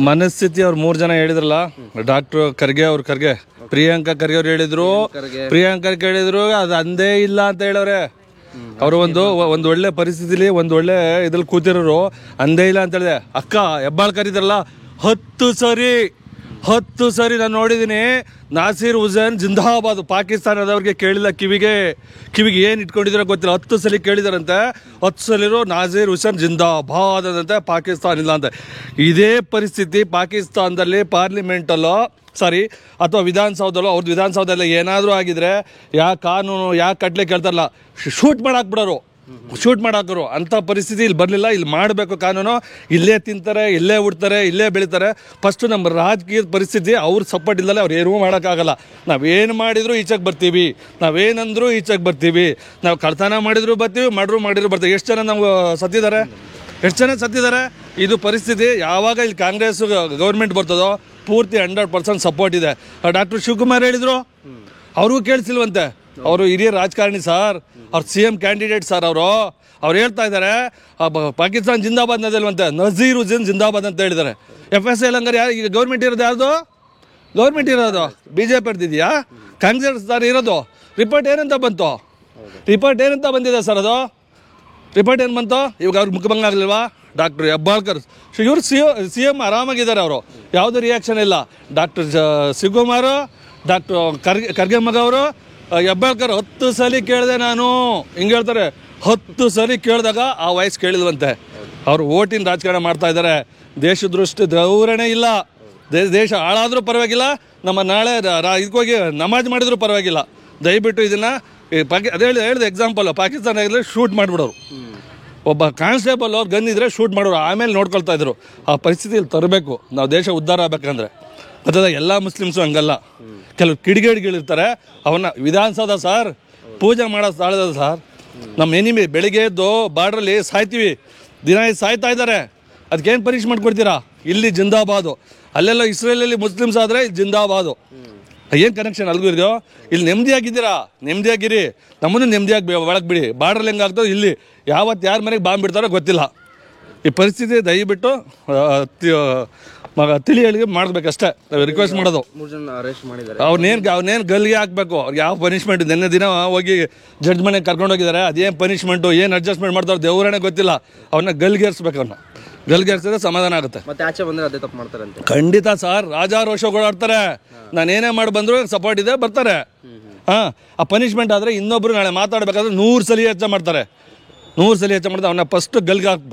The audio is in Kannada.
ಮನಸ್ಥಿತಿ ಅವ್ರು 3 ಜನ ಹೇಳಿದ್ರಲ್ಲ, ಡಾಕ್ಟರ್ ಖರ್ಗೆ ಅವ್ರು, ಪ್ರಿಯಾಂಕಾ ಖರ್ಗೆ ಅವ್ರು ಹೇಳಿದ್ರು, ಪ್ರಿಯಾಂಕಾ ಹೇಳಿದ್ರು, ಅದು ಅಂದೇ ಇಲ್ಲ ಅಂತ ಹೇಳವ್ರೆ. ಅವರು ಒಂದು ಒಳ್ಳೆ ಪರಿಸ್ಥಿತಿಲಿ ಒಂದು ಒಳ್ಳೆ ಇದ್ರಲ್ಲಿ ಕೂತಿರೋರು ಅಂದೇ ಇಲ್ಲ ಅಂತ ಹೇಳಿದೆ. ಅಕ್ಕ ಹೆಬ್ಬಾಳ್ಕರ್ ಇದ್ರಲ್ಲ, 10 ಸರಿ ನಾನು ನೋಡಿದ್ದೀನಿ. ನಾಸೀರ್ ಹುಸೇನ್ ಜಿಂದಾಬಾದ್, ಪಾಕಿಸ್ತಾನದವ್ರಿಗೆ ಕೇಳಿಲ್ಲ, ಕಿವಿಗೆ ಏನು ಇಟ್ಕೊಂಡಿದ್ರೆ ಗೊತ್ತಿಲ್ಲ, 10 ಸಲ ಕೇಳಿದಾರಂತೆ. 10 ಸಲಿರು ನಾಸೀರ್ ಹುಸೇನ್ ಜಿಂದಾಬಾದ್ ಅದಂತೆ, ಪಾಕಿಸ್ತಾನ ಇಲ್ಲ ಅಂತ. ಇದೇ ಪರಿಸ್ಥಿತಿ ಪಾಕಿಸ್ತಾನದಲ್ಲಿ ಪಾರ್ಲಿಮೆಂಟಲ್ಲೋ ಅಥವಾ ವಿಧಾನಸೌಧಲ್ಲೋ, ಅವ್ರದ್ದು ವಿಧಾನಸೌಧದಲ್ಲಿ ಏನಾದರೂ ಆಗಿದ್ರೆ ಕಾನೂನು ಕಟ್ಲೆ ಕೇಳ್ತಾರಲ್ಲ, ಶೂಟ್ ಮಾಡಾಕರು ಅಂಥ ಪರಿಸ್ಥಿತಿ ಇಲ್ಲಿ ಬರಲಿಲ್ಲ. ಇಲ್ಲಿ ಮಾಡಬೇಕು ಕಾನೂನು. ಇಲ್ಲೇ ತಿಂತಾರೆ, ಇಲ್ಲೇ ಉಡ್ತಾರೆ, ಇಲ್ಲೇ ಬೆಳೀತಾರೆ. ಫಸ್ಟು ನಮ್ಮ ರಾಜಕೀಯದ ಪರಿಸ್ಥಿತಿ ಅವ್ರ ಸಪೋರ್ಟ್ ಇಲ್ಲದೆ ಅವ್ರು ಏನೂ ಮಾಡೋಕ್ಕಾಗಲ್ಲ. ನಾವೇನು ಮಾಡಿದ್ರು ಈಚೆಗೆ ಬರ್ತೀವಿ, ನಾವೇನಂದ್ರೂ ಈಚೆಗೆ ಬರ್ತೀವಿ, ನಾವು ಕಳ್ತನ ಮಾಡಿದ್ರು ಬರ್ತೀವಿ, ಮಾಡಿದ್ರು ಬರ್ತೀವಿ. ಎಷ್ಟು ಜನ ನಾವು ಸತ್ತಿದ್ದಾರೆ. ಇದು ಪರಿಸ್ಥಿತಿ. ಯಾವಾಗ ಇಲ್ಲಿ ಕಾಂಗ್ರೆಸ್ ಗೌರ್ಮೆಂಟ್ ಬರ್ತದೋ ಪೂರ್ತಿ 100% ಸಪೋರ್ಟ್ ಇದೆ. ಡಾಕ್ಟರ್ ಶಿವಕುಮಾರ್ ಹೇಳಿದ್ರು, ಅವ್ರಿಗೂ ಕೇಳಿಸಿಲ್ವಂತೆ. ಅವರು ಹಿರಿಯ ರಾಜಕಾರಣಿ ಸರ್, ಅವ್ರು CM ಕ್ಯಾಂಡಿಡೇಟ್ ಸರ್. ಅವ್ರು ಹೇಳ್ತಾ ಇದ್ದಾರೆ ಪಾಕಿಸ್ತಾನ ಜಿಂದಾಬಾದ್ ಅನ್ನೋದಿಲ್ವಂತೆ, ನಜೀರ್ ಹುಸೇನ್ ಜಿಂದಾಬಾದ್ ಅಂತ ಹೇಳಿದ್ದಾರೆ. FSL ಹಂಗಾರೆ ಈಗ ಗೌರ್ಮೆಂಟ್ ಇರೋದು ಯಾವುದು? ಗೌರ್ಮೆಂಟ್ ಇರೋದು BJP ಇರ್ತಿದೆಯಾ? ಕಾಂಗ್ರೆಸ್ ಸರ್ ಇರೋದು. ರಿಪೋರ್ಟ್ ಏನಂತ ಬಂದಿದೆ ಸರ್? ಅದು ರಿಪೋರ್ಟ್ ಏನು ಬಂತು? ಇವಾಗ ಅವ್ರಿಗೆ ಮುಖಭಂಗ ಆಗಲಿಲ್ವಾ? ಡಾಕ್ಟರ್ ಹೆಬ್ಬಾಳ್ಕರ್ ಇವರು CM ಆರಾಮಾಗಿದ್ದಾರೆ. ಅವರು ಯಾವುದೂ ರಿಯಾಕ್ಷನ್ ಇಲ್ಲ. ಡಾಕ್ಟರ್ ಶಿವಕುಮಾರ್, ಡಾಕ್ಟರ್ ಖರ್ಗೆ ಮಗ ಅವರು, ಹೆಬ್ಬಾಳ್ಕರ್ 10 ಸಲ ಕೇಳಿದೆ ನಾನು, ಹಿಂಗೆ ಹೇಳ್ತಾರೆ. 10 ಸಲ ಕೇಳಿದಾಗ ಆ ವಯಸ್ಸು ಕೇಳಿಲ್ವಂತೆ. ಅವರು ಓಟಿನ ರಾಜಕಾರಣ ಮಾಡ್ತಾ ಇದ್ದಾರೆ. ದೇಶ ದೃಷ್ಟಿ ಧೋರಣೆ ಇಲ್ಲ. ದೇಶ ಹಾಳಾದರೂ ಪರವಾಗಿಲ್ಲ, ನಮ್ಮ ನಾಳೆ ಇದಕ್ಕೋಗಿ ನಮಾಜ್ ಮಾಡಿದ್ರು ಪರವಾಗಿಲ್ಲ. ದಯವಿಟ್ಟು ಇದನ್ನು ಅದೇ ಹೇಳಿದೆ ಎಕ್ಸಾಂಪಲ್, ಪಾಕಿಸ್ತಾನ ಶೂಟ್ ಮಾಡಿಬಿಡೋರು. ಒಬ್ಬ ಕಾನ್ಸ್ಟೇಬಲ್ ಅವ್ರು ಗನ್ ಇದ್ರೆ ಶೂಟ್ ಮಾಡೋರು, ಆಮೇಲೆ ನೋಡ್ಕೊಳ್ತಾ ಇದ್ರು. ಆ ಪರಿಸ್ಥಿತಿಯಲ್ಲಿ ತರಬೇಕು ನಾವು, ದೇಶ ಉದ್ಧಾರ ಆಗಬೇಕಂದ್ರೆ. ಮತ್ತು ಎಲ್ಲ ಮುಸ್ಲಿಮ್ಸು ಹಂಗಲ್ಲ. ಕೆಲವು ಕಿಡಿಗೇಡಿಗಳಿರ್ತಾರೆ, ಅವನ್ನ ವಿಧಾನಸೌಧ ಸರ್ ಪೂಜೆ ಮಾಡೋ ಸ್ಥಳದ ಸರ್. ನಮ್ಮ ಎನಿಮಿ ಬೆಳಿಗ್ಗೆ ಎದ್ದು ಬಾರ್ಡ್ರಲ್ಲಿ ಸಾಯ್ತೀವಿ, ದಿನ ಸಾಯ್ತಾ ಇದ್ದಾರೆ. ಅದಕ್ಕೇನು ಪನಿಷ್ಮೆಂಟ್ ಕೊಡ್ತೀರಾ? ಇಲ್ಲಿ ಜಿಂದಾಬಾದು, ಅಲ್ಲೆಲ್ಲ ಇಸ್ರೇಲಲ್ಲಿ ಮುಸ್ಲಿಮ್ಸ್ ಆದರೆ ಇಲ್ಲಿ ಜಿಂದಾಬಾದು. ಏನು ಕನೆಕ್ಷನ್ ಅಲ್ಗೂ ಇದೆಯೋ? ಇಲ್ಲಿ ನೆಮ್ಮದಿಯಾಗಿರಿ, ನಮ್ಮನ್ನು ನೆಮ್ಮದಿಯಾಗಿ ಒಳಗೆ ಬಿಡಿ. ಬಾರ್ಡ್ರಲ್ಲಿ ಹೆಂಗಾಗ್ತದೆ, ಇಲ್ಲಿ ಯಾವತ್ತು ಯಾರ ಮನೆಗೆ ಬಾಂಬ್ ಬಿಡ್ತಾರೋ ಗೊತ್ತಿಲ್ಲ. ಈ ಪರಿಸ್ಥಿತಿ ದಯವಿಟ್ಟು ತಿಳಿಯಲಿಗೆ ಮಾಡಬೇಕಷ್ಟೇ ರಿಕ್ವೆಸ್ಟ್ ಮಾಡೋದು. ಅವ್ರನ್ನೇನು ಗಲ್ಲಿಗೆ ಹಾಕಬೇಕು, ಅವ್ರಿಗೆ ಯಾವ ಪನಿಷ್ಮೆಂಟ್. ನಿನ್ನೆ ದಿನ ಹೋಗಿ ಜಡ್ಜ್ ಮನೆಗೆ ಕರ್ಕೊಂಡು ಹೋಗಿದ್ದಾರೆ. ಅದೇನು ಪನಿಷ್ಮೆಂಟು, ಏನು ಅಡ್ಜಸ್ಟ್ಮೆಂಟ್ ಮಾಡ್ತಾರೆ ದೇವರೇ ಗೊತ್ತಿಲ್ಲ. ಅವನ್ನ ಗಲ್ಲಿಗೇರಿಸ್ಬೇಕು. ಗಲ್ಲಿಗೇರಿಸಿದ್ರೆ ಸಮಾಧಾನ ಆಗುತ್ತೆ. ಮತ್ತೆ ಆಚೆ ಬಂದರೆ ಅದೇ ತಪ್ಪು ಮಾಡ್ತಾರೆ ಅಂತ ಖಂಡಿತ ಸರ್. ರಾಜಾರೋಷಗಳು ಆಡ್ತಾರೆ. ನಾನೇನೇ ಮಾಡಿ ಬಂದರೂ ಸಪೋರ್ಟ್ ಇದೆ ಬರ್ತಾರೆ. ಆ ಪನಿಷ್ಮೆಂಟ್ ಆದರೆ ಇನ್ನೊಬ್ರು ನಾಳೆ ಮಾತಾಡಬೇಕಾದ್ರೆ 100 ಸಲ ಹೆಚ್ಚು ಮಾಡ್ತಾರೆ. ಅವನ್ನ ಫಸ್ಟ್ ಗಲ್ಗೆ ಹಾಕ್ಬೇಕು.